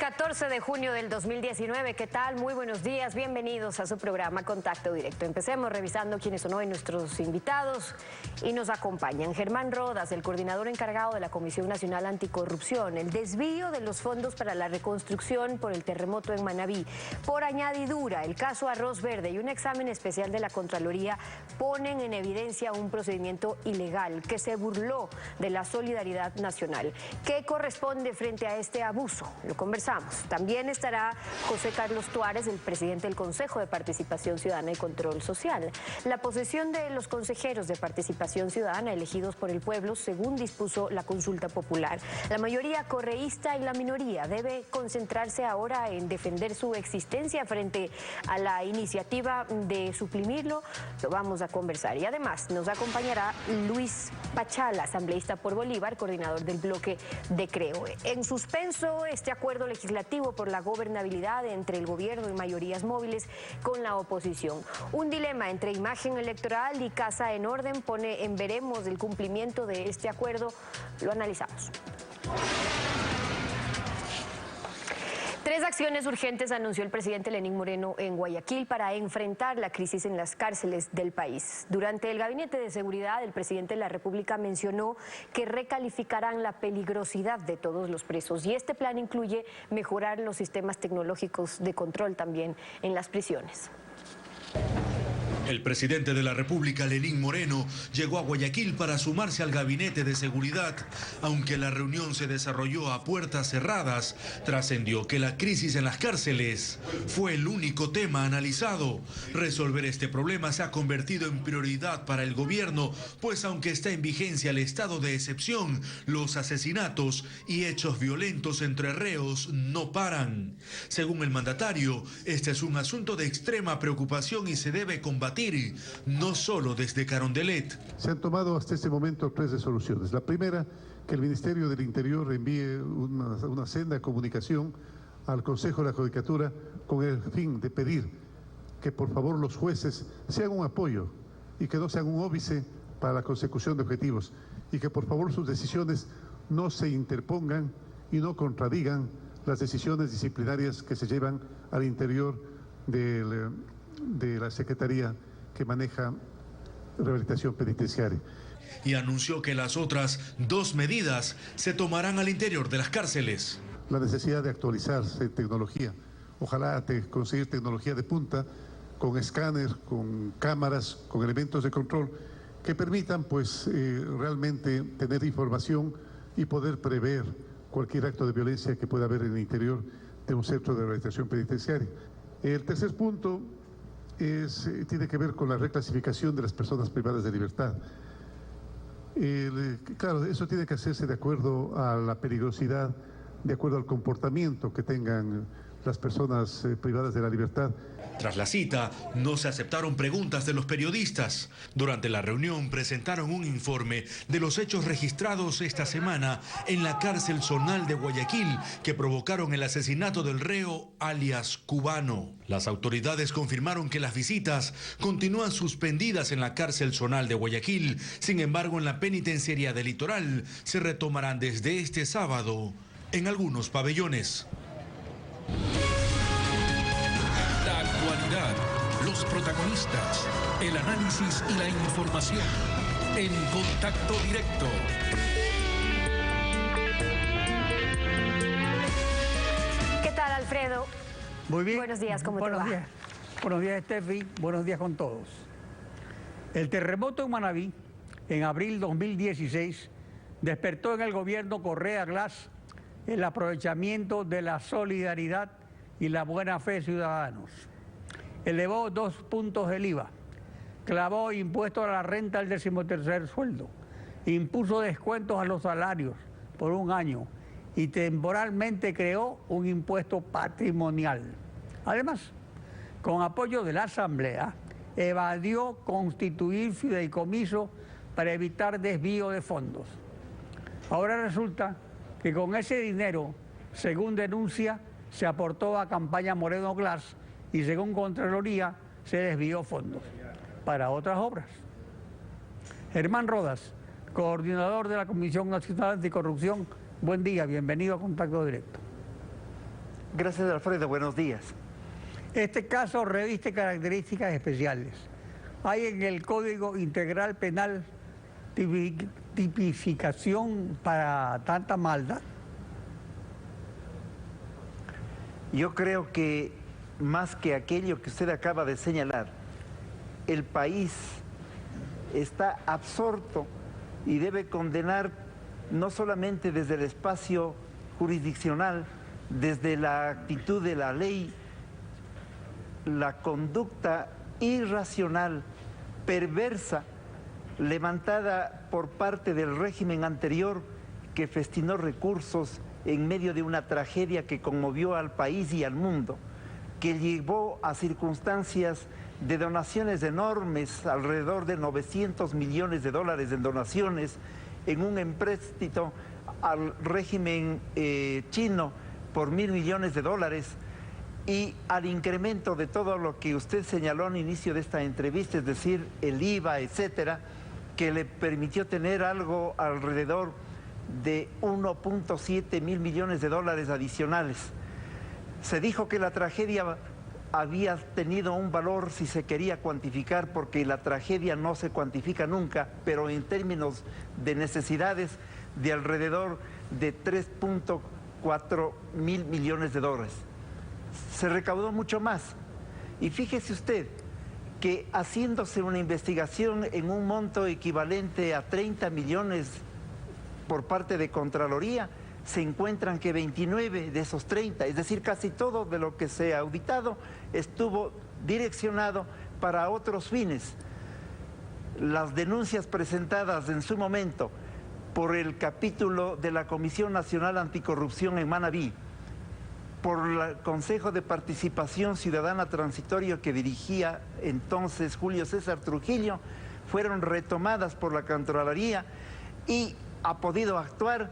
14 de junio del 2019. ¿Qué tal? Muy buenos días. Bienvenidos a su programa Contacto Directo. Empecemos revisando quiénes son hoy nuestros invitados y nos acompañan. Germán Rodas, el coordinador encargado de la Comisión Nacional Anticorrupción. El desvío de los fondos para la reconstrucción por el terremoto en Manabí. Por añadidura, el caso Arroz Verde y un examen especial de la Contraloría ponen en evidencia un procedimiento ilegal que se burló de la solidaridad nacional. ¿Qué corresponde frente a este abuso? Lo conversamos. También estará José Carlos Tuárez, el presidente del Consejo de Participación Ciudadana y Control Social. La posesión de los consejeros de Participación Ciudadana elegidos por el pueblo, según dispuso la consulta popular. La mayoría correísta y la minoría debe concentrarse ahora en defender su existencia frente a la iniciativa de suprimirlo. Lo vamos a conversar. Y además nos acompañará Luis Pachala, asambleísta por Bolívar, coordinador del bloque de Creo. En suspenso este acuerdo legislativo por la gobernabilidad entre el gobierno y mayorías móviles con la oposición. Un dilema entre imagen electoral y casa en orden pone en veremos el cumplimiento de este acuerdo. Lo analizamos. 3 acciones urgentes anunció el presidente Lenín Moreno en Guayaquil para enfrentar la crisis en las cárceles del país. Durante el Gabinete de Seguridad, el presidente de la República mencionó que recalificarán la peligrosidad de todos los presos y este plan incluye mejorar los sistemas tecnológicos de control también en las prisiones. El presidente de la República, Lenín Moreno, llegó a Guayaquil para sumarse al Gabinete de Seguridad. Aunque la reunión se desarrolló a puertas cerradas, trascendió que la crisis en las cárceles fue el único tema analizado. Resolver este problema se ha convertido en prioridad para el gobierno, pues aunque está en vigencia el estado de excepción, los asesinatos y hechos violentos entre reos no paran. Según el mandatario, este es un asunto de extrema preocupación y se debe combatir, no solo desde Carondelet. Se han tomado hasta este momento 3 resoluciones. La primera, que el Ministerio del Interior envíe una senda de comunicación al Consejo de la Judicatura con el fin de pedir que por favor los jueces sean un apoyo y que no sean un óbice para la consecución de objetivos y que por favor sus decisiones no se interpongan y no contradigan las decisiones disciplinarias que se llevan al interior de la Secretaría que maneja rehabilitación penitenciaria. Y anunció que las otras 2 medidas se tomarán al interior de las cárceles. La necesidad de actualizarse en tecnología, ojalá conseguir tecnología de punta, con escáner, con cámaras, con elementos de control, que permitan pues realmente tener información y poder prever cualquier acto de violencia que pueda haber en el interior de un centro de rehabilitación penitenciaria. El tercer punto tiene que ver con la reclasificación de las personas privadas de libertad. Claro, eso tiene que hacerse de acuerdo a la peligrosidad, de acuerdo al comportamiento que tengan las personas privadas de la libertad. Tras la cita, no se aceptaron preguntas de los periodistas. Durante la reunión presentaron un informe de los hechos registrados esta semana en la cárcel zonal de Guayaquil que provocaron el asesinato del reo alias Cubano. Las autoridades confirmaron que las visitas continúan suspendidas en la cárcel zonal de Guayaquil. Sin embargo, en la penitenciaría del Litoral se retomarán desde este sábado en algunos pabellones. La actualidad, los protagonistas, el análisis y la información en Contacto Directo. ¿Qué tal, Alfredo? Muy bien. Buenos días, ¿cómo te va? Días. Buenos días, Steffi. Buenos días con todos. El terremoto en Manabí, en abril 2016, despertó en el gobierno Correa Glass el aprovechamiento de la solidaridad y la buena fe de ciudadanos. Elevó 2 puntos el IVA, clavó impuesto a la renta al 13º sueldo, impuso descuentos a los salarios por 1 año y temporalmente creó un impuesto patrimonial. Además, con apoyo de la Asamblea, evadió constituir fideicomiso para evitar desvío de fondos. Ahora resulta que con ese dinero, según denuncia, se aportó a campaña Moreno Glass y según Contraloría se desvió fondos para otras obras. Germán Rodas, coordinador de la Comisión Nacional Anticorrupción, buen día, bienvenido a Contacto Directo. Gracias, Alfredo. Buenos días. Este caso reviste características especiales. Hay en el Código Integral Penal tipificación para tanta maldad. Yo creo que más que aquello que usted acaba de señalar, el país está absorto y debe condenar no solamente desde el espacio jurisdiccional, desde la actitud de la ley, la conducta irracional, perversa, levantada por parte del régimen anterior que festinó recursos en medio de una tragedia que conmovió al país y al mundo, que llevó a circunstancias de donaciones enormes, alrededor de 900 millones de dólares en donaciones, en un empréstito al régimen chino por 1.000 millones de dólares, y al incremento de todo lo que usted señaló al inicio de esta entrevista, es decir, el IVA, etcétera, que le permitió tener algo alrededor de 1.7 mil millones de dólares adicionales. Se dijo que la tragedia había tenido un valor, si se quería cuantificar, porque la tragedia no se cuantifica nunca, pero en términos de necesidades, de alrededor de 3.4 mil millones de dólares. Se recaudó mucho más. Y fíjese usted que haciéndose una investigación en un monto equivalente a 30 millones por parte de Contraloría, se encuentran que 29 de esos 30, es decir, casi todo de lo que se ha auditado, estuvo direccionado para otros fines. Las denuncias presentadas en su momento por el capítulo de la Comisión Nacional Anticorrupción en Manabí, por el Consejo de Participación Ciudadana Transitorio que dirigía entonces Julio César Trujillo, fueron retomadas por la Contraloría y ha podido actuar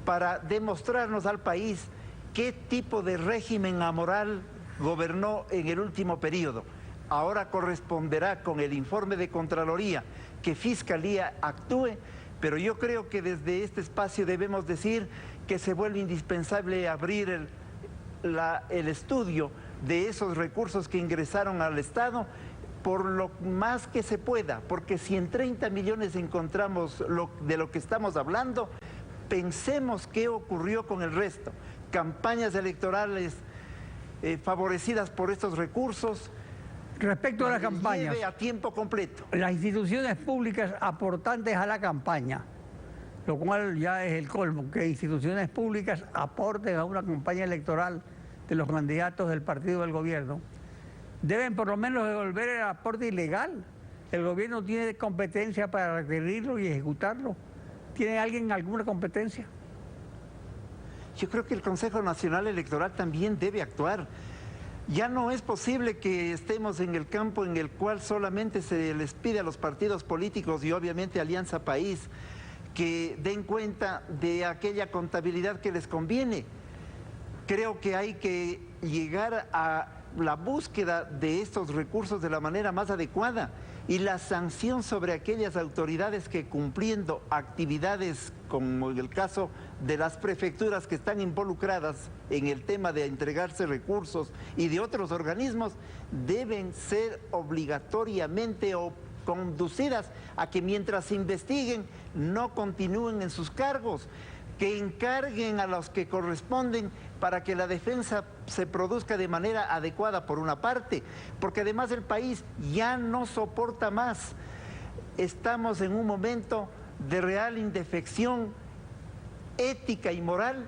para demostrarnos al país qué tipo de régimen amoral gobernó en el último periodo. Ahora corresponderá con el informe de Contraloría que Fiscalía actúe, pero yo creo que desde este espacio debemos decir que se vuelve indispensable abrir el estudio de esos recursos que ingresaron al Estado por lo más que se pueda, porque si en 30 millones encontramos de lo que estamos hablando, pensemos qué ocurrió con el resto. Campañas electorales favorecidas por estos recursos. Respecto a las campañas, lleve a tiempo completo. Las instituciones públicas aportantes a la campaña, lo cual ya es el colmo, que instituciones públicas aporten a una campaña electoral de los candidatos del partido del gobierno, deben por lo menos devolver el aporte ilegal. El gobierno tiene competencia para requerirlo y ejecutarlo. ¿Tiene alguien alguna competencia? Yo creo que el Consejo Nacional Electoral también debe actuar. Ya no es posible que estemos en el campo en el cual solamente se les pide a los partidos políticos y obviamente Alianza País que den cuenta de aquella contabilidad que les conviene. Creo que hay que llegar a la búsqueda de estos recursos de la manera más adecuada y la sanción sobre aquellas autoridades que cumpliendo actividades como en el caso de las prefecturas que están involucradas en el tema de entregarse recursos y de otros organismos deben ser obligatoriamente o conducidas a que mientras se investiguen no continúen en sus cargos, que encarguen a los que corresponden para que la defensa se produzca de manera adecuada por una parte, porque además el país ya no soporta más. Estamos en un momento de real indefección ética y moral,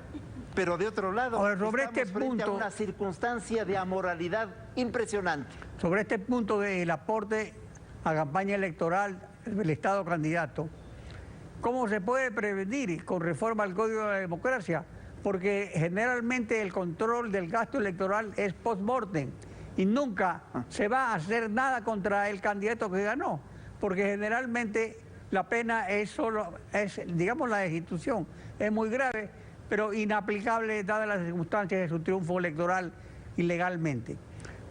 pero de otro lado sobre estamos frente a una circunstancia de amoralidad impresionante. Sobre este punto del aporte a campaña electoral del Estado candidato, ¿cómo se puede prevenir con reforma al Código de la Democracia? Porque generalmente el control del gasto electoral es post-mortem y nunca se va a hacer nada contra el candidato que ganó, porque generalmente la pena digamos, la destitución es muy grave, pero inaplicable dadas las circunstancias de su triunfo electoral ilegalmente.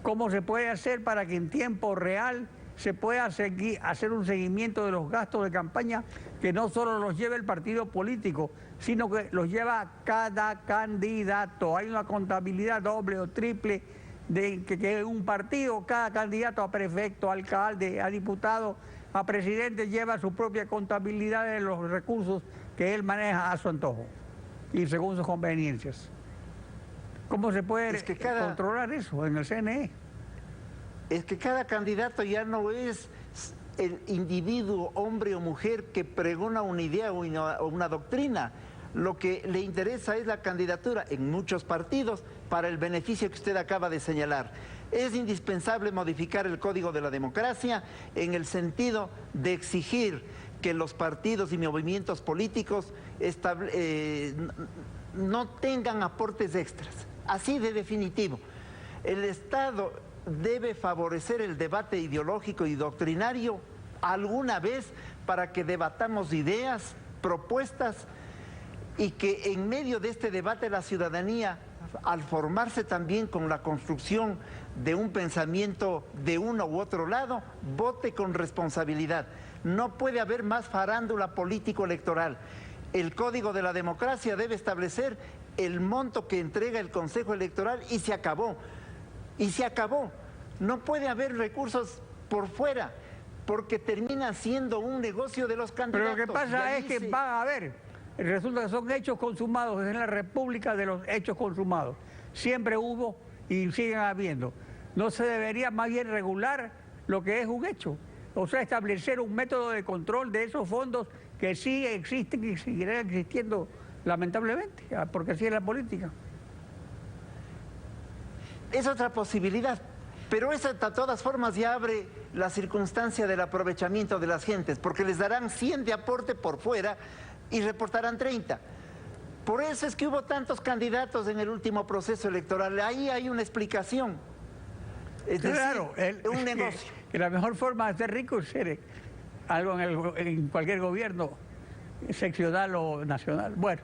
¿Cómo se puede hacer para que en tiempo real se pueda hacer un seguimiento de los gastos de campaña que no solo los lleva el partido político, sino que los lleva cada candidato. Hay una contabilidad doble o triple de que un partido, cada candidato a prefecto, a alcalde, a diputado, a presidente, lleva su propia contabilidad de los recursos que él maneja a su antojo y según sus conveniencias. ¿Cómo se puede controlar eso en el CNE? Es que cada candidato ya no es el individuo, hombre o mujer, que pregona una idea o una doctrina. Lo que le interesa es la candidatura en muchos partidos para el beneficio que usted acaba de señalar. Es indispensable modificar el Código de la Democracia en el sentido de exigir que los partidos y movimientos políticos no tengan aportes extras. Así de definitivo. El Estado debe favorecer el debate ideológico y doctrinario alguna vez para que debatamos ideas, propuestas, y que en medio de este debate la ciudadanía, al formarse también con la construcción de un pensamiento de uno u otro lado, vote con responsabilidad. No puede haber más farándula político-electoral. El Código de la Democracia debe establecer el monto que entrega el Consejo Electoral y se acabó. Y se acabó. No puede haber recursos por fuera, porque termina siendo un negocio de los candidatos. Pero lo que pasa es que van a haber. Resulta que son hechos consumados, es en la República de los hechos consumados. Siempre hubo y siguen habiendo. No se debería más bien regular lo que es un hecho. O sea, establecer un método de control de esos fondos que sí existen y seguirán existiendo lamentablemente, porque así es la política. Es otra posibilidad, pero esa de todas formas ya abre la circunstancia del aprovechamiento de las gentes, porque les darán 100 de aporte por fuera y reportarán 30. Por eso es que hubo tantos candidatos en el último proceso electoral. Ahí hay una explicación. Es claro, decir, un negocio. Que la mejor forma de ser rico es ser algo en cualquier gobierno seccional o nacional. Bueno,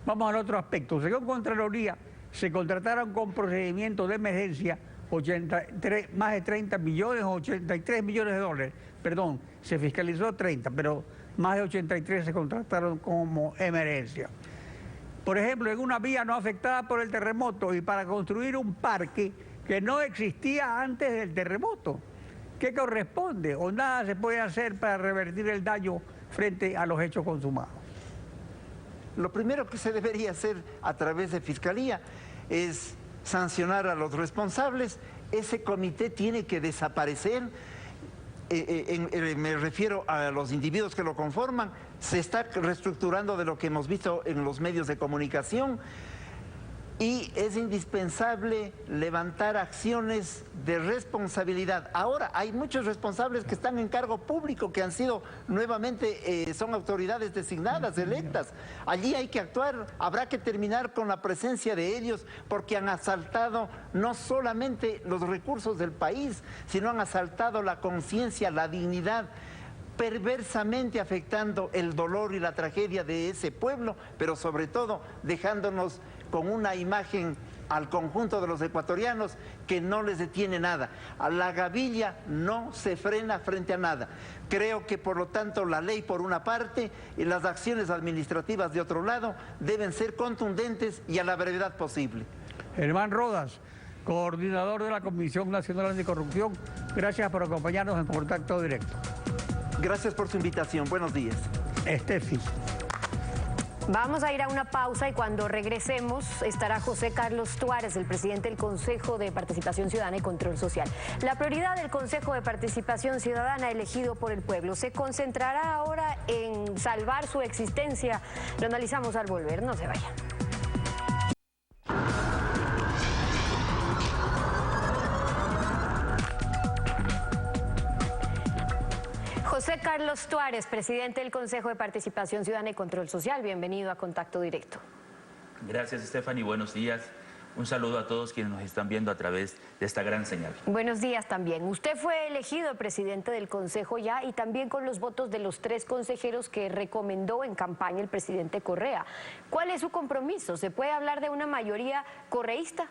vamos al otro aspecto. Según Contraloría, se contrataron con procedimiento de emergencia más de 30 millones o 83 millones de dólares. Perdón, se fiscalizó 30, pero más de 83 se contrataron como emergencia. Por ejemplo, en una vía no afectada por el terremoto y para construir un parque que no existía antes del terremoto. ¿Qué corresponde? ¿O nada se puede hacer para revertir el daño frente a los hechos consumados? Lo primero que se debería hacer a través de Fiscalía es sancionar a los responsables. Ese comité tiene que desaparecer. Me refiero a los individuos que lo conforman. Se está reestructurando de lo que hemos visto en los medios de comunicación y es indispensable levantar acciones de responsabilidad. Ahora, hay muchos responsables que están en cargo público, que han sido nuevamente, son autoridades designadas, electas. Allí hay que actuar, habrá que terminar con la presencia de ellos, porque han asaltado no solamente los recursos del país, sino han asaltado la conciencia, la dignidad, perversamente afectando el dolor y la tragedia de ese pueblo, pero sobre todo dejándonos con una imagen al conjunto de los ecuatorianos que no les detiene nada. A la gavilla no se frena frente a nada. Creo que por lo tanto la ley por una parte y las acciones administrativas de otro lado deben ser contundentes y a la brevedad posible. Germán Rodas, coordinador de la Comisión Nacional Anticorrupción, gracias por acompañarnos en Contacto Directo. Gracias por su invitación. Buenos días. Estefi. Vamos a ir a una pausa y cuando regresemos estará José Carlos Tuárez, el presidente del Consejo de Participación Ciudadana y Control Social. La prioridad del Consejo de Participación Ciudadana elegido por el pueblo se concentrará ahora en salvar su existencia. Lo analizamos al volver, no se vayan. José Carlos Tuárez, presidente del Consejo de Participación Ciudadana y Control Social. Bienvenido a Contacto Directo. Gracias, Stephanie. Buenos días. Un saludo a todos quienes nos están viendo a través de esta gran señal. Buenos días también. Usted fue elegido presidente del Consejo ya y también con los votos de los 3 consejeros que recomendó en campaña el presidente Correa. ¿Cuál es su compromiso? ¿Se puede hablar de una mayoría correísta?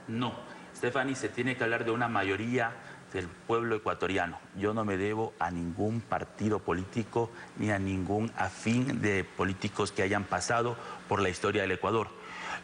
No, Stephanie, se tiene que hablar de una mayoría del pueblo ecuatoriano. Yo no me debo a ningún partido político ni a ningún afín de políticos que hayan pasado por la historia del Ecuador.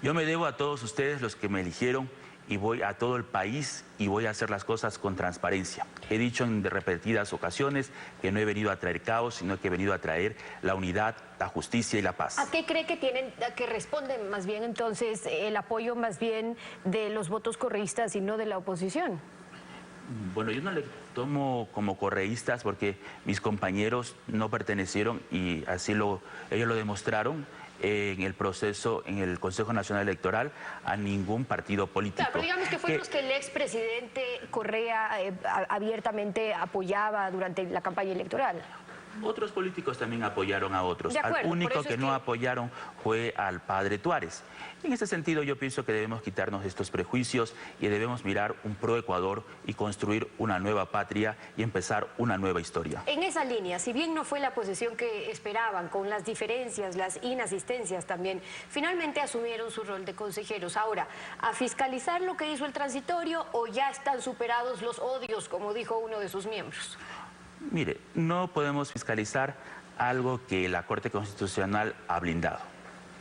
Yo me debo a todos ustedes, los que me eligieron, y voy a todo el país y voy a hacer las cosas con transparencia. He dicho en repetidas ocasiones que no he venido a traer caos, sino que he venido a traer la unidad, la justicia y la paz. ¿A qué cree que responde más bien entonces el apoyo más bien de los votos correístas y no de la oposición? Bueno, yo no le tomo como correístas porque mis compañeros no pertenecieron y así ellos lo demostraron en el proceso, en el Consejo Nacional Electoral, a ningún partido político. Claro, pero digamos que fueron los que el expresidente Correa abiertamente apoyaba durante la campaña electoral. Otros políticos también apoyaron a otros. De acuerdo, al único que no apoyaron fue al padre Tuárez. En ese sentido, yo pienso que debemos quitarnos estos prejuicios y debemos mirar un pro Ecuador y construir una nueva patria y empezar una nueva historia. En esa línea, si bien no fue la posición que esperaban, con las diferencias, las inasistencias también, finalmente asumieron su rol de consejeros. Ahora, ¿a fiscalizar lo que hizo el transitorio o ya están superados los odios, como dijo uno de sus miembros? Mire, no podemos fiscalizar algo que la Corte Constitucional ha blindado.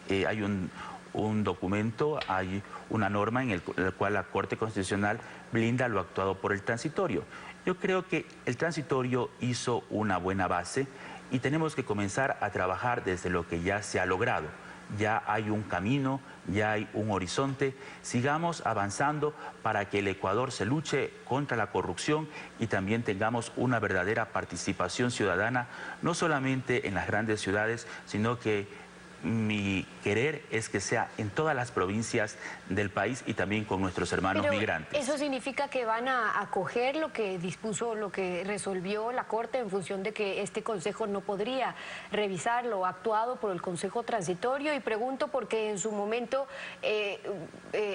Hay un documento, hay una norma en el cual la Corte Constitucional blinda lo actuado por el transitorio. Yo creo que el transitorio hizo una buena base y tenemos que comenzar a trabajar desde lo que ya se ha logrado. Ya hay un camino, ya hay un horizonte. Sigamos avanzando para que el Ecuador se luche contra la corrupción y también tengamos una verdadera participación ciudadana, no solamente en las grandes ciudades, sino que mi querer es que sea en todas las provincias del país y también con nuestros hermanos migrantes. ¿Eso significa que van a acoger lo que dispuso, lo que resolvió la Corte en función de que este Consejo no podría revisar lo actuado por el Consejo Transitorio? Y pregunto porque en su momento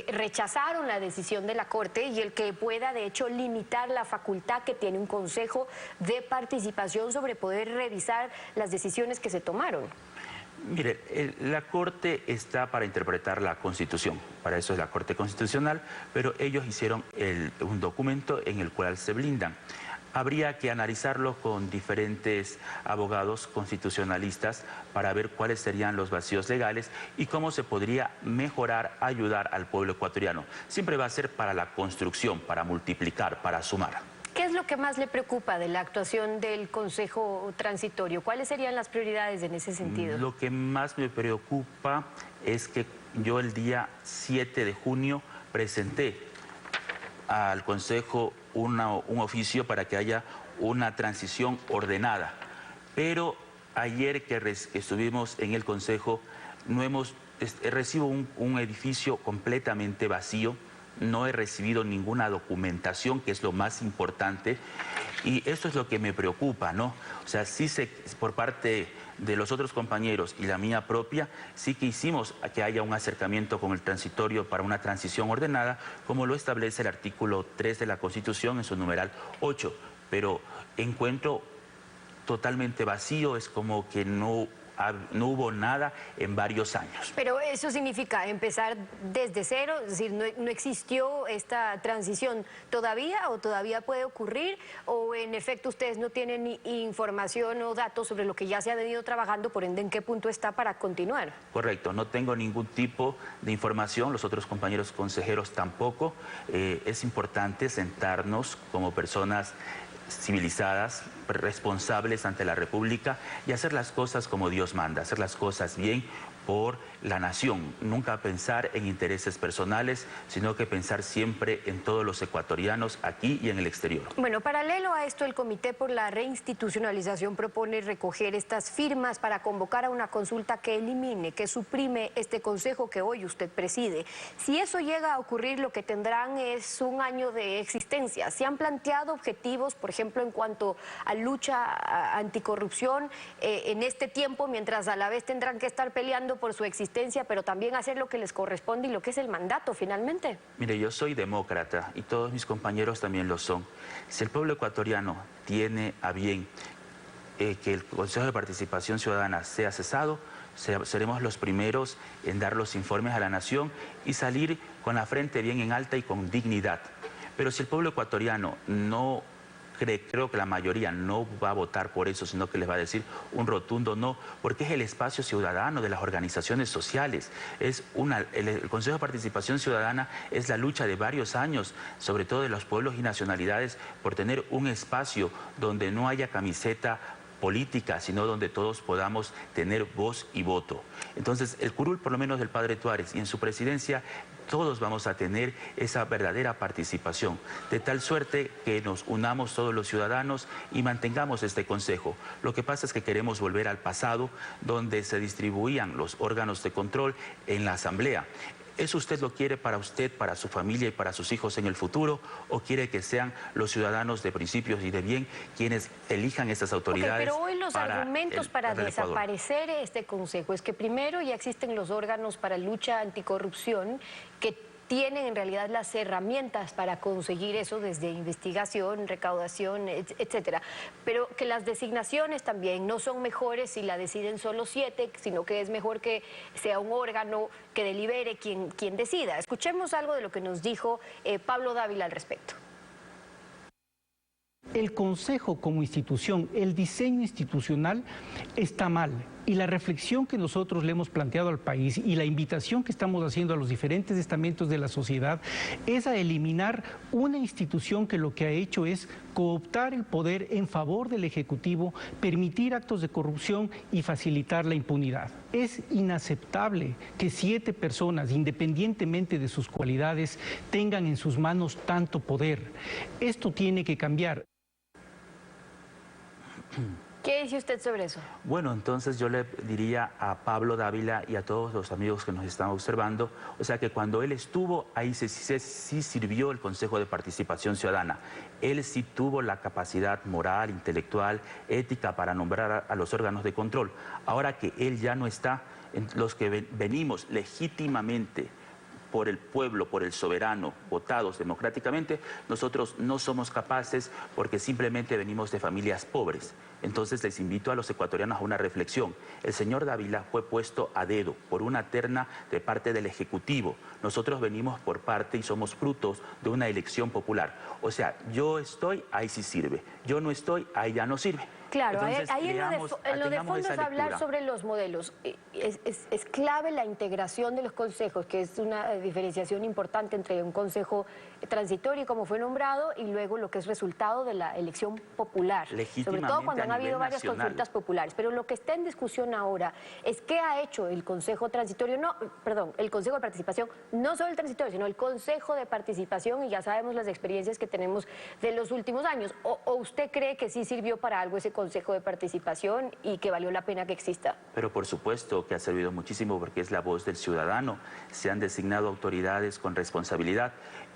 rechazaron la decisión de la Corte y el que pueda de hecho limitar la facultad que tiene un Consejo de participación sobre poder revisar las decisiones que se tomaron. Mire, la Corte está para interpretar la Constitución, para eso es la Corte Constitucional, pero ellos hicieron un documento en el cual se blindan. Habría que analizarlo con diferentes abogados constitucionalistas para ver cuáles serían los vacíos legales y cómo se podría mejorar, ayudar al pueblo ecuatoriano. Siempre va a ser para la construcción, para multiplicar, para sumar. ¿Qué es lo que más le preocupa de la actuación del Consejo Transitorio? ¿Cuáles serían las prioridades en ese sentido? Lo que más me preocupa es que yo el día 7 de junio presenté al Consejo un oficio para que haya una transición ordenada. Pero ayer que estuvimos en el Consejo, recibo un edificio completamente vacío. No he recibido ninguna documentación, que es lo más importante, y esto es lo que me preocupa, ¿no? O sea, sí por parte de los otros compañeros y la mía propia, sí que hicimos que haya un acercamiento con el transitorio para una transición ordenada, como lo establece el artículo 3 de la Constitución en su numeral 8, pero encuentro totalmente vacío, es como que no hubo nada en varios años. Pero eso significa empezar desde cero, es decir, no existió esta transición todavía o todavía puede ocurrir, o en efecto ustedes no tienen ni información o datos sobre lo que ya se ha venido trabajando, por ende en qué punto está para continuar. Correcto, no tengo ningún tipo de información, los otros compañeros consejeros tampoco. Es importante sentarnos como personas civilizadas, responsables ante la República y hacer las cosas como Dios manda, hacer las cosas bien por la nación, nunca pensar en intereses personales, sino que pensar siempre en todos los ecuatorianos aquí y en el exterior. Bueno, paralelo a esto, el Comité por la Reinstitucionalización propone recoger estas firmas para convocar a una consulta que elimine, que suprime este consejo que hoy usted preside. Si eso llega a ocurrir, lo que tendrán es un año de existencia. ¿Se han planteado objetivos, por ejemplo, en cuanto a lucha anticorrupción en este tiempo, mientras a la vez tendrán que estar peleando por su existencia, pero también hacer lo que les corresponde y lo que es el mandato finalmente? Mire, yo soy demócrata y todos mis compañeros también lo son. Si el pueblo ecuatoriano tiene a bien que el Consejo de Participación Ciudadana sea cesado, seremos los primeros en dar los informes a la nación y salir con la frente bien en alta y con dignidad. Pero si el pueblo ecuatoriano no creo que la mayoría no va a votar por eso, sino que les va a decir un rotundo no, porque es el espacio ciudadano de las organizaciones sociales. El Consejo de Participación Ciudadana es la lucha de varios años, sobre todo de los pueblos y nacionalidades, por tener un espacio donde no haya camiseta política, sino donde todos podamos tener voz y voto. Entonces, el curul, por lo menos del padre Tuárez, y en su presidencia, todos vamos a tener esa verdadera participación, de tal suerte que nos unamos todos los ciudadanos y mantengamos este consejo. Lo que pasa es que queremos volver al pasado, donde se distribuían los órganos de control en la asamblea. ¿Eso usted lo quiere para usted, para su familia y para sus hijos en el futuro? ¿O quiere que sean los ciudadanos de principios y de bien quienes elijan estas autoridades? Pero hoy los argumentos para desaparecer este consejo es que primero ya existen los órganos para lucha anticorrupción que tienen en realidad las herramientas para conseguir eso, desde investigación, recaudación, etcétera. Pero que las designaciones también no son mejores si la deciden solo 7, sino que es mejor que sea un órgano que delibere quien decida. Escuchemos algo de lo que nos dijo Pablo Dávila al respecto. El Consejo como institución, el diseño institucional está mal, y la reflexión que nosotros le hemos planteado al país y la invitación que estamos haciendo a los diferentes estamentos de la sociedad es a eliminar una institución que lo que ha hecho es cooptar el poder en favor del Ejecutivo, permitir actos de corrupción y facilitar la impunidad. Es inaceptable que 7 personas, independientemente de sus cualidades, tengan en sus manos tanto poder. Esto tiene que cambiar. ¿Qué dice usted sobre eso? Bueno, entonces yo le diría a Pablo Dávila y a todos los amigos que nos están observando, o sea que cuando él estuvo, ahí sí sirvió el Consejo de Participación Ciudadana. Él sí tuvo la capacidad moral, intelectual, ética para nombrar a los órganos de control. Ahora que él ya no está, los que venimos legítimamente por el pueblo, por el soberano, votados democráticamente, nosotros no somos capaces porque simplemente venimos de familias pobres. Entonces les invito a los ecuatorianos a una reflexión. El señor Dávila fue puesto a dedo por una terna de parte del Ejecutivo. Nosotros venimos por parte y somos frutos de una elección popular. O sea, yo estoy, ahí sí sirve. Yo no estoy, ahí ya no sirve. Claro, entonces, ahí en lo de fondo es hablar sobre los modelos. Es clave la integración de los consejos, que es una diferenciación importante entre un consejo transitorio, como fue nombrado, y luego lo que es resultado de la elección popular. Sobre todo cuando han habido varias consultas populares. Pero lo que está en discusión ahora es qué ha hecho el consejo transitorio, el consejo de participación, no solo el transitorio, sino el consejo de participación, y ya sabemos las experiencias que tenemos de los últimos años. ¿O usted cree que sí sirvió para algo ese consejo de participación y que valió la pena que exista? Pero por supuesto que ha servido muchísimo porque es la voz del ciudadano. Se han designado autoridades con responsabilidad.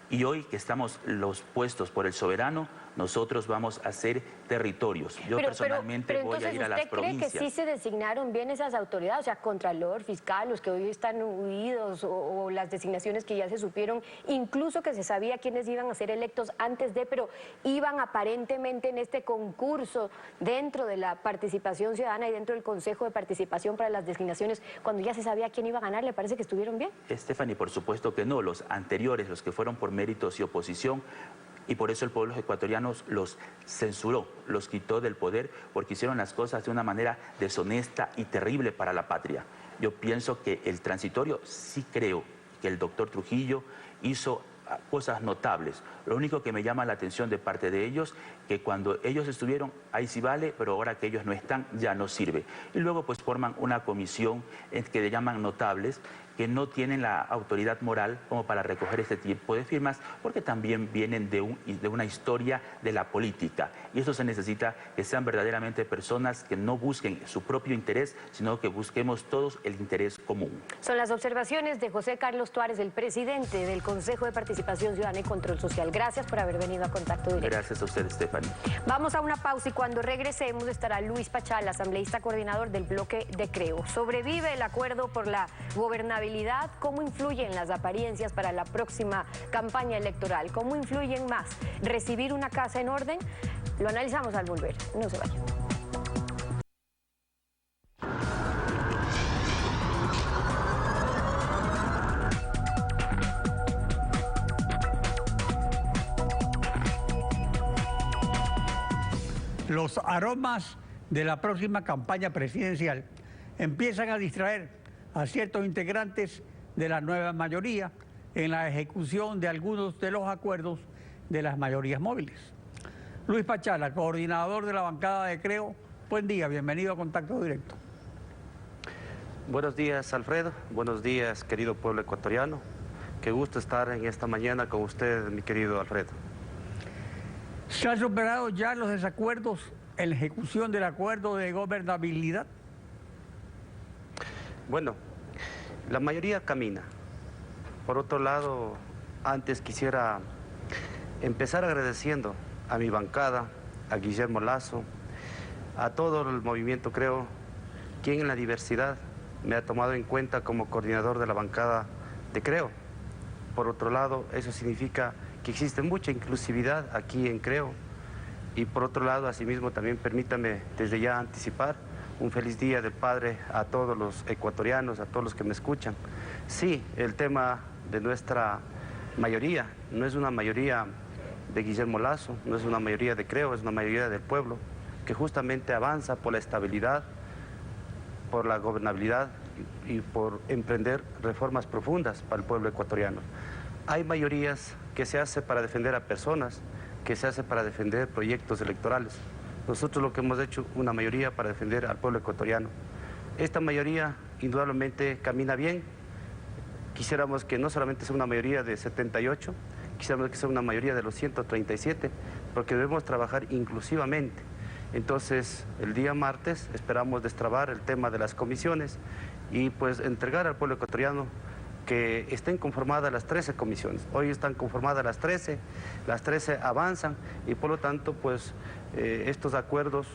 Y hoy que estamos los puestos por el soberano, nosotros vamos a hacer territorios. Yo personalmente voy a ir a las provincias. ¿Usted cree que sí se designaron bien esas autoridades? O sea, contralor, fiscal, los que hoy están huidos, o las designaciones que ya se supieron, incluso que se sabía quiénes iban a ser electos antes de, pero iban aparentemente en este concurso dentro de la participación ciudadana y dentro del Consejo de Participación para las designaciones, cuando ya se sabía quién iba a ganar. ¿Le parece que estuvieron bien? Stephanie, por supuesto que no. Los anteriores, los que fueron por méritos y oposición, y por eso el pueblo ecuatoriano los censuró, los quitó del poder, porque hicieron las cosas de una manera deshonesta y terrible para la patria. Yo pienso que el transitorio, sí creo que el doctor Trujillo hizo cosas notables. Lo único que me llama la atención de parte de ellos, que cuando ellos estuvieron, ahí sí vale, pero ahora que ellos no están, ya no sirve. Y luego pues forman una comisión que le llaman notables, que no tienen la autoridad moral como para recoger este tipo de firmas, porque también vienen de una historia de la política. Y eso se necesita que sean verdaderamente personas que no busquen su propio interés, sino que busquemos todos el interés común. Son las observaciones de José Carlos Tuárez, el presidente del Consejo de Participación Ciudadana y Control Social. Gracias por haber venido a Contacto Directo. Gracias a usted, Stephanie. Vamos a una pausa y cuando regresemos estará Luis Pachal, asambleísta coordinador del bloque de Creo. ¿Sobrevive el acuerdo por la gobernabilidad? ¿Cómo influyen las apariencias para la próxima campaña electoral? ¿Cómo influyen más? ¿Recibir una casa en orden? Lo analizamos al volver. No se vayan. Los aromas de la próxima campaña presidencial empiezan a distraer a ciertos integrantes de la nueva mayoría en la ejecución de algunos de los acuerdos de las mayorías móviles. Luis Pachala, coordinador de la bancada de Creo, buen día, bienvenido a Contacto Directo. Buenos días, Alfredo. Buenos días, querido pueblo ecuatoriano. Qué gusto estar en esta mañana con usted, mi querido Alfredo. ¿Se han superado ya los desacuerdos en la ejecución del acuerdo de gobernabilidad? Bueno, la mayoría camina. Por otro lado, antes quisiera empezar agradeciendo a mi bancada, a Guillermo Lasso, a todo el movimiento Creo, quien en la diversidad me ha tomado en cuenta como coordinador de la bancada de Creo. Por otro lado, eso significa que existe mucha inclusividad aquí en Creo. Y por otro lado, asimismo, también permítame desde ya anticipar un feliz Día del Padre a todos los ecuatorianos, a todos los que me escuchan. Sí, el tema de nuestra mayoría no es una mayoría de Guillermo Lasso, no es una mayoría de Creo, es una mayoría del pueblo que justamente avanza por la estabilidad, por la gobernabilidad y por emprender reformas profundas para el pueblo ecuatoriano. Hay mayorías que se hacen para defender a personas, que se hace para defender proyectos electorales. Nosotros lo que hemos hecho, una mayoría para defender al pueblo ecuatoriano. Esta mayoría indudablemente camina bien. Quisiéramos que no solamente sea una mayoría de 78, quisiéramos que sea una mayoría de los 137, porque debemos trabajar inclusivamente. Entonces, el día martes esperamos destrabar el tema de las comisiones y pues entregar al pueblo ecuatoriano que estén conformadas las 13 comisiones. Hoy están conformadas las 13 avanzan y por lo tanto pues estos acuerdos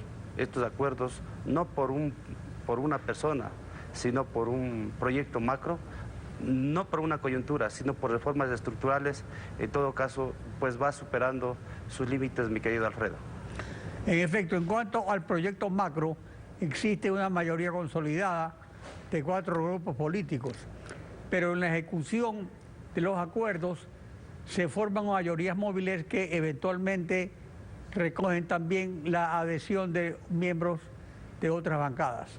no por una persona, sino por un proyecto macro, no por una coyuntura, sino por reformas estructurales, en todo caso pues va superando sus límites, mi querido Alfredo. En efecto, en cuanto al proyecto macro, existe una mayoría consolidada de 4 grupos políticos, pero en la ejecución de los acuerdos se forman mayorías móviles que eventualmente recogen también la adhesión de miembros de otras bancadas.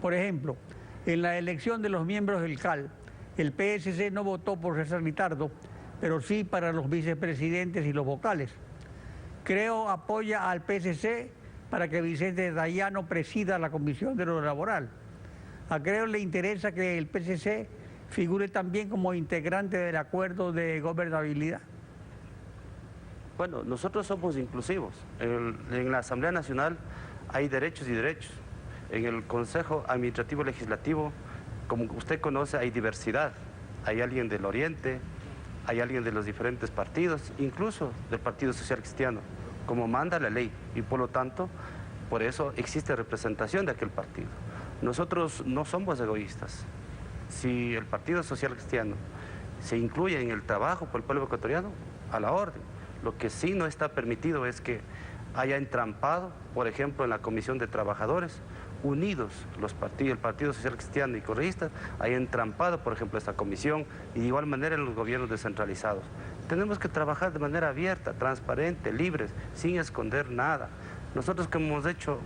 Por ejemplo, en la elección de los miembros del CAL, el PSC no votó por César Litardo, pero sí para los vicepresidentes y los vocales. Creo apoya al PSC para que Vicente Dayano presida la Comisión de lo Laboral. A Creo le interesa que el PSC figure también como integrante del acuerdo de gobernabilidad. Bueno, nosotros somos inclusivos. En la Asamblea Nacional hay derechos y derechos. En el Consejo Administrativo Legislativo, como usted conoce, hay diversidad. Hay alguien del Oriente, hay alguien de los diferentes partidos, incluso del Partido Social Cristiano, como manda la ley. Y por lo tanto, por eso existe representación de aquel partido. Nosotros no somos egoístas. Si el Partido Social Cristiano se incluye en el trabajo por el pueblo ecuatoriano, a la orden. Lo que sí no está permitido es que haya entrampado, por ejemplo, en la Comisión de Trabajadores, unidos los partidos, el Partido Social Cristiano y correístas, haya entrampado, por ejemplo, esta comisión y de igual manera en los gobiernos descentralizados. Tenemos que trabajar de manera abierta, transparente, libres, sin esconder nada. Nosotros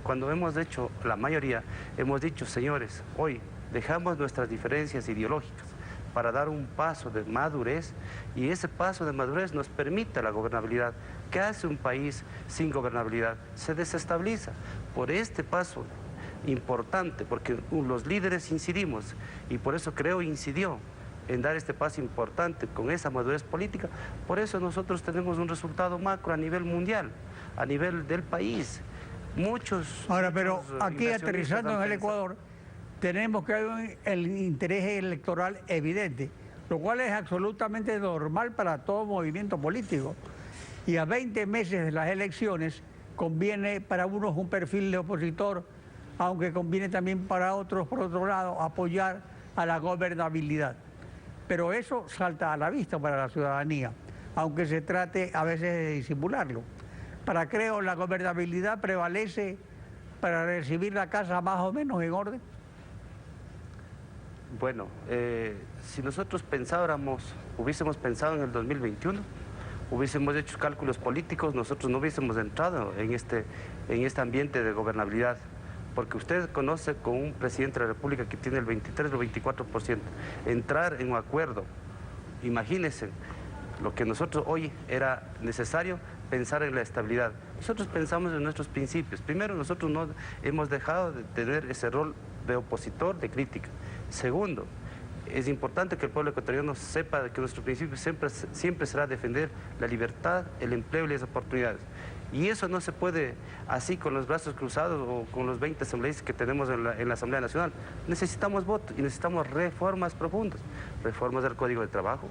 cuando hemos hecho la mayoría, hemos dicho, señores, hoy dejamos nuestras diferencias ideológicas para dar un paso de madurez y ese paso de madurez nos permite la gobernabilidad. ¿Qué hace un país sin gobernabilidad? Se desestabiliza. Por este paso importante, porque los líderes incidimos y por eso Creo incidió en dar este paso importante con esa madurez política, por eso nosotros tenemos un resultado macro a nivel mundial, a nivel del país. Pero aquí aterrizando en el Ecuador, tenemos que haber el interés electoral evidente, lo cual es absolutamente normal para todo movimiento político. Y a 20 meses de las elecciones conviene para unos un perfil de opositor, aunque conviene también para otros, por otro lado, apoyar a la gobernabilidad. Pero eso salta a la vista para la ciudadanía, aunque se trate a veces de disimularlo. Para Creo, la gobernabilidad prevalece para recibir la casa más o menos en orden. Bueno, si nosotros hubiésemos pensado en el 2021, hubiésemos hecho cálculos políticos, nosotros no hubiésemos entrado en este ambiente de gobernabilidad. Porque usted conoce con un presidente de la República que tiene el 23 o 24%. Entrar en un acuerdo, imagínense, lo que nosotros hoy era necesario pensar en la estabilidad. Nosotros pensamos en nuestros principios. Primero, nosotros no hemos dejado de tener ese rol de opositor, de crítica. Segundo, es importante que el pueblo ecuatoriano sepa que nuestro principio siempre será defender la libertad, el empleo y las oportunidades. Y eso no se puede así con los brazos cruzados o con los 20 asambleístas que tenemos en la Asamblea Nacional. Necesitamos votos y necesitamos reformas profundas. Reformas del Código de Trabajo,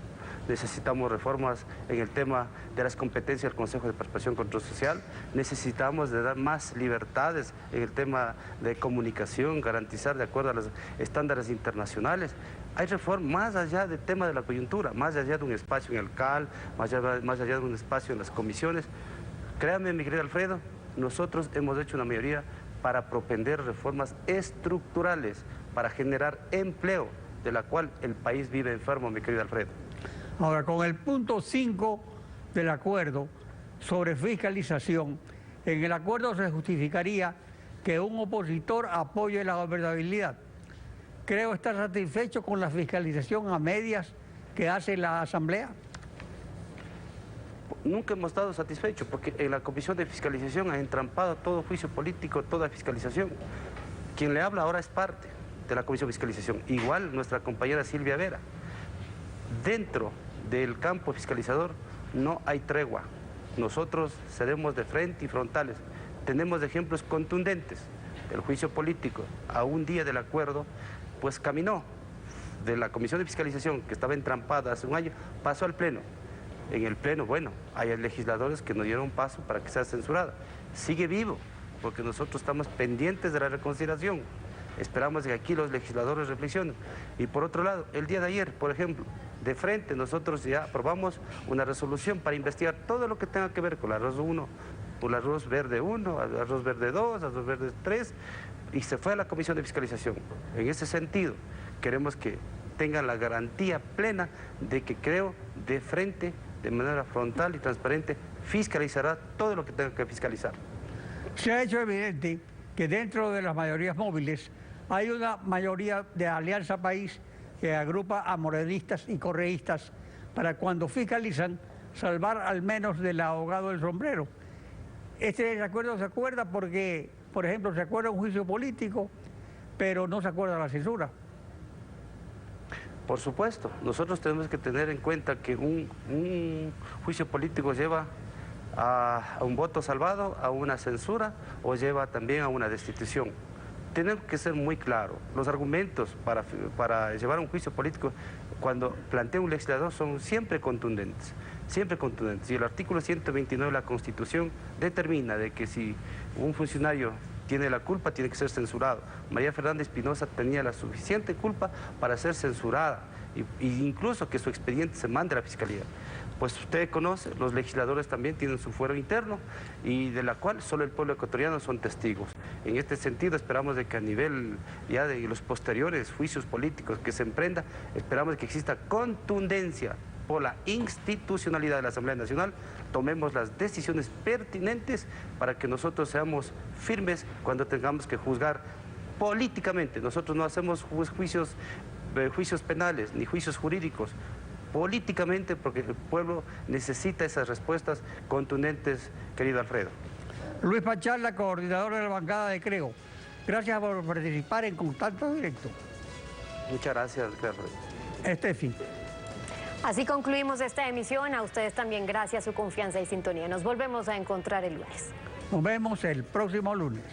necesitamos reformas en el tema de las competencias del Consejo de Participación y Control Social, necesitamos de dar más libertades en el tema de comunicación, garantizar de acuerdo a los estándares internacionales. Hay reformas más allá del tema de la coyuntura, más allá de un espacio en el CAL, más allá de un espacio en las comisiones. Créame, mi querido Alfredo, nosotros hemos hecho una mayoría para propender reformas estructurales, para generar empleo, de la cual el país vive enfermo, mi querido Alfredo. Ahora, con el punto 5 del acuerdo sobre fiscalización, en el acuerdo se justificaría que un opositor apoye la gobernabilidad. Creo estar satisfecho con la fiscalización a medias que hace la Asamblea. Nunca hemos estado satisfechos porque en la Comisión de Fiscalización ha entrampado todo juicio político, toda fiscalización. Quien le habla ahora es parte de la Comisión de Fiscalización, igual nuestra compañera Silvia Vera. Dentro del campo fiscalizador no hay tregua. Nosotros seremos de frente y frontales. Tenemos ejemplos contundentes. El juicio político, a un día del acuerdo, pues caminó de la Comisión de Fiscalización, que estaba entrampada hace un año, pasó al Pleno. En el Pleno, bueno, hay legisladores que no dieron paso para que sea censurada. Sigue vivo, porque nosotros estamos pendientes de la reconsideración. Esperamos que aquí los legisladores reflexionen. Y por otro lado, el día de ayer, por ejemplo, de frente nosotros ya aprobamos una resolución para investigar todo lo que tenga que ver con el arroz 1, con el arroz verde 1, el arroz verde 2, arroz verde 3, y se fue a la Comisión de Fiscalización. En ese sentido, queremos que tengan la garantía plena de que creo de frente, de manera frontal y transparente, fiscalizará todo lo que tenga que fiscalizar. Se ha hecho evidente que dentro de las mayorías móviles hay una mayoría de Alianza País que agrupa a morenistas y correístas para cuando fiscalizan salvar al menos del ahogado del sombrero. Este desacuerdo se acuerda porque, por ejemplo, se acuerda un juicio político, pero no se acuerda la censura. Por supuesto, nosotros tenemos que tener en cuenta que un juicio político lleva a un voto salvado, a una censura o lleva también a una destitución. Tenemos que ser muy claros. Los argumentos para llevar un juicio político cuando plantea un legislador son siempre contundentes. Y el artículo 129 de la Constitución determina de que si un funcionario tiene la culpa, tiene que ser censurado. María Fernanda Espinosa tenía la suficiente culpa para ser censurada e incluso que su expediente se mande a la Fiscalía. Pues usted conoce, los legisladores también tienen su fuero interno y de la cual solo el pueblo ecuatoriano son testigos. En este sentido esperamos de que a nivel ya de los posteriores juicios políticos que se emprenda, esperamos que exista contundencia por la institucionalidad de la Asamblea Nacional, tomemos las decisiones pertinentes para que nosotros seamos firmes cuando tengamos que juzgar políticamente. Nosotros no hacemos juicios penales ni juicios jurídicos, políticamente, porque el pueblo necesita esas respuestas contundentes, querido Alfredo. Luis Pacharla, coordinador de la bancada de Creo. Gracias por participar en Contacto Directo. Muchas gracias, Alfredo. Estefi. Así concluimos esta emisión. A ustedes también gracias, su confianza y sintonía. Nos volvemos a encontrar el lunes. Nos vemos el próximo lunes.